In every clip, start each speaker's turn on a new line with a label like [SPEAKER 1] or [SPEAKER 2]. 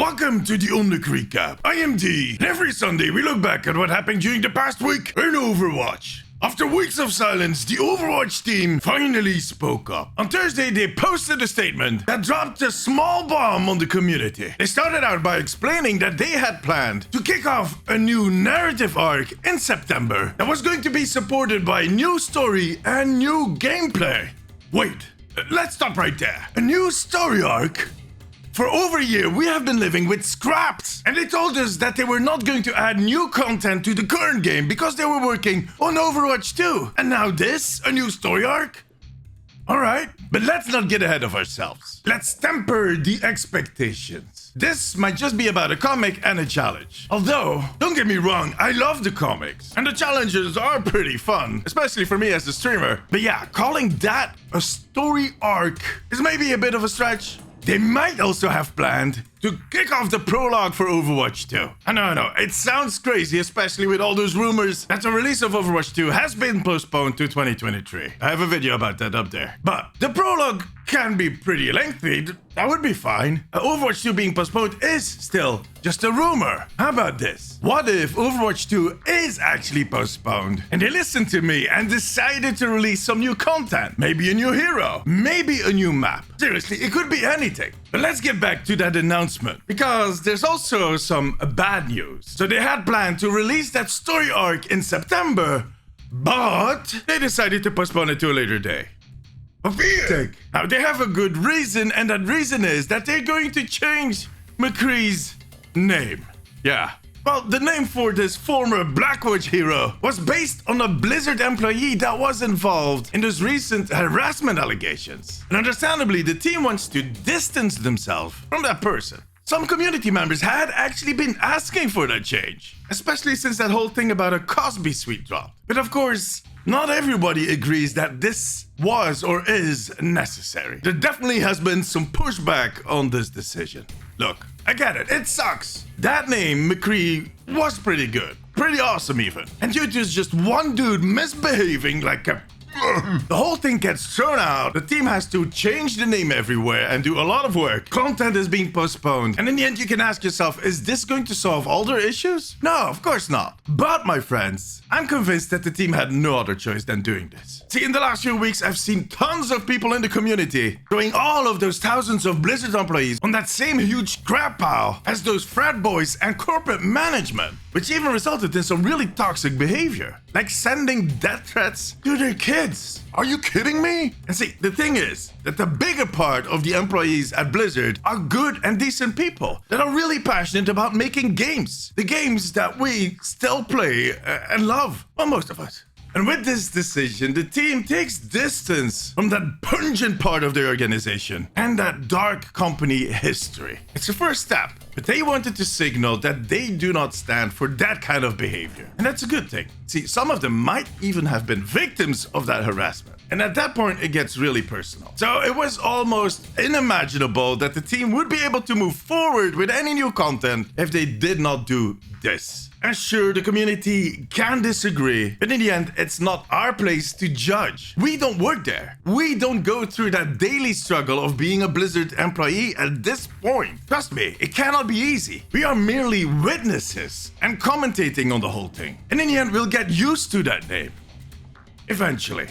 [SPEAKER 1] Welcome to the Omnic Recap. I am D, and every Sunday we look back at what happened during the past week in Overwatch. After weeks of silence, the Overwatch team finally spoke up. On Thursday, they posted a statement that dropped a small bomb on the community. They started out by explaining that they had planned to kick off a new narrative arc in September that was going to be supported by new story and new gameplay. Wait, let's stop right there. A new story arc? For over a year, we have been living with scraps, and they told us that they were not going to add new content to the current game because they were working on Overwatch 2. And now this, a new story arc? Alright, but let's not get ahead of ourselves. Let's temper the expectations. This might just be about a comic and a challenge. Although, don't get me wrong, I love the comics, and the challenges are pretty fun, especially for me as a streamer. But yeah, calling that a story arc is maybe a bit of a stretch. They might also have planned to kick off the prologue for Overwatch 2. I know, it sounds crazy, especially with all those rumors that the release of Overwatch 2 has been postponed to 2023. I have a video about that up there. But the prologue can be pretty lengthy. That would be fine. Overwatch 2 being postponed is still just a rumor. How about this? What if Overwatch 2 is actually postponed and they listened to me and decided to release some new content? Maybe a new hero, maybe a new map. Seriously, it could be anything. But let's get back to that announcement, because there's also some bad news. So they had planned to release that story arc in September, but they decided to postpone it to a later day. Now, they have a good reason, and that reason is that they're going to change McCree's name. Yeah. Well, the name for this former Blackwatch hero was based on a Blizzard employee that was involved in those recent harassment allegations. And understandably, the team wants to distance themselves from that person. Some community members had actually been asking for that change, especially since that whole thing about a Cosby suite dropped. But of course, not everybody agrees that this was or is necessary. There definitely has been some pushback on this decision. Look, I get it, it sucks. That name, McCree, was pretty good. Pretty awesome even. And due to just one dude misbehaving like a... the whole thing gets thrown out. The team has to change the name everywhere and do a lot of work. Content is being postponed. And in the end, you can ask yourself, is this going to solve all their issues? No, of course not. But my friends, I'm convinced that the team had no other choice than doing this. See, in the last few weeks, I've seen tons of people in the community throwing all of those thousands of Blizzard employees on that same huge crap pile as those frat boys and corporate management, which even resulted in some really toxic behavior, like sending death threats to their kids. Are you kidding me? And see, the thing is that the bigger part of the employees at Blizzard are good and decent people that are really passionate about making games. The games that we still play and love. Well, most of us. And with this decision, the team takes distance from that pungent part of their organization and that dark company history. It's the first step, but they wanted to signal that they do not stand for that kind of behavior. And that's a good thing. See, some of them might even have been victims of that harassment. And at that point, it gets really personal. So it was almost unimaginable that the team would be able to move forward with any new content if they did not do this. And sure, the community can disagree, but in the end, it's not our place to judge. We don't work there. We don't go through that daily struggle of being a Blizzard employee at this point. Trust me, it cannot be easy. We are merely witnesses and commentating on the whole thing. And in the end, we'll get used to that name. Eventually.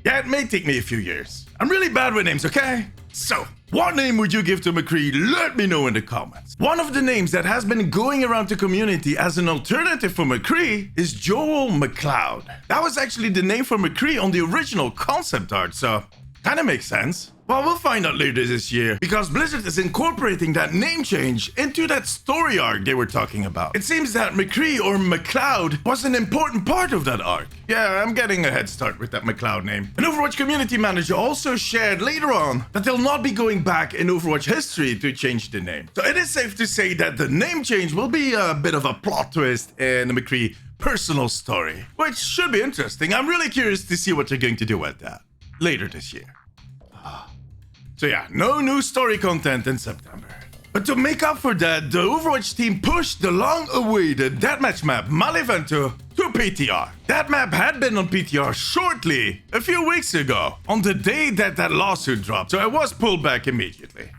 [SPEAKER 1] Yeah, it may take me a few years. I'm really bad with names, okay? So, what name would you give to McCree? Let me know in the comments. One of the names that has been going around the community as an alternative for McCree is Joel McLeod. That was actually the name for McCree on the original concept art, so kinda makes sense. Well, we'll find out later this year, because Blizzard is incorporating that name change into that story arc they were talking about. It seems that McCree or McLeod was an important part of that arc. Yeah, I'm getting a head start with that McLeod name. An Overwatch community manager also shared later on that they'll not be going back in Overwatch history to change the name. So it is safe to say that the name change will be a bit of a plot twist in the McCree personal story, which should be interesting. I'm really curious to see what they're going to do with that later this year. So yeah, no new story content in September. But to make up for that, the Overwatch team pushed the long-awaited deathmatch map Malevento to PTR. That map had been on PTR shortly, a few weeks ago, on the day that lawsuit dropped, so it was pulled back immediately.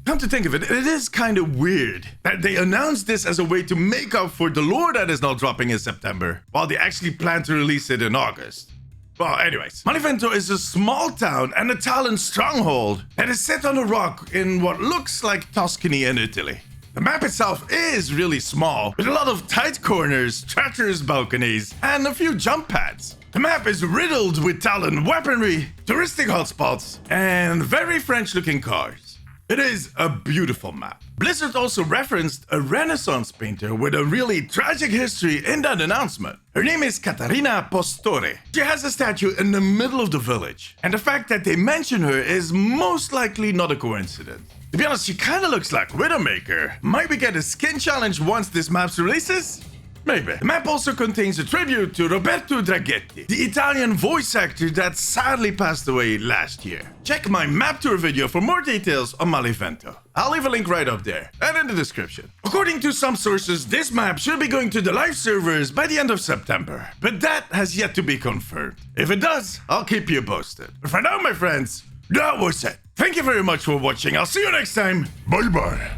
[SPEAKER 1] Come to think of it, it is kind of weird that they announced this as a way to make up for the lore that is now dropping in September, while they actually plan to release it in August. Well, anyways, Malevento is a small town and a Talon stronghold that is set on a rock in what looks like Tuscany in Italy. The map itself is really small, with a lot of tight corners, treacherous balconies, and a few jump pads. The map is riddled with Talon weaponry, touristic hotspots, and very French-looking cars. It is a beautiful map. Blizzard also referenced a Renaissance painter with a really tragic history in that announcement. Her name is Caterina Pastore. She has a statue in the middle of the village, and the fact that they mention her is most likely not a coincidence. To be honest, she kinda looks like Widowmaker. Might we get a skin challenge once this map releases? Maybe. The map also contains a tribute to Roberto Draghetti, the Italian voice actor that sadly passed away last year. Check my map tour video for more details on Malevento. I'll leave a link right up there and in the description. According to some sources, this map should be going to the live servers by the end of September, but that has yet to be confirmed. If it does, I'll keep you posted. But for now, my friends, that was it. Thank you very much for watching. I'll see you next time. Bye bye.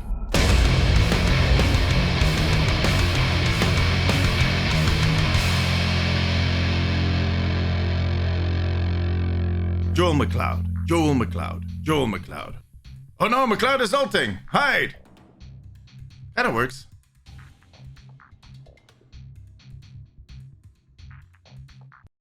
[SPEAKER 1] Joel McCloud, Joel McCloud, Joel McCloud. Oh no, McCloud is ulting. Hide. That works.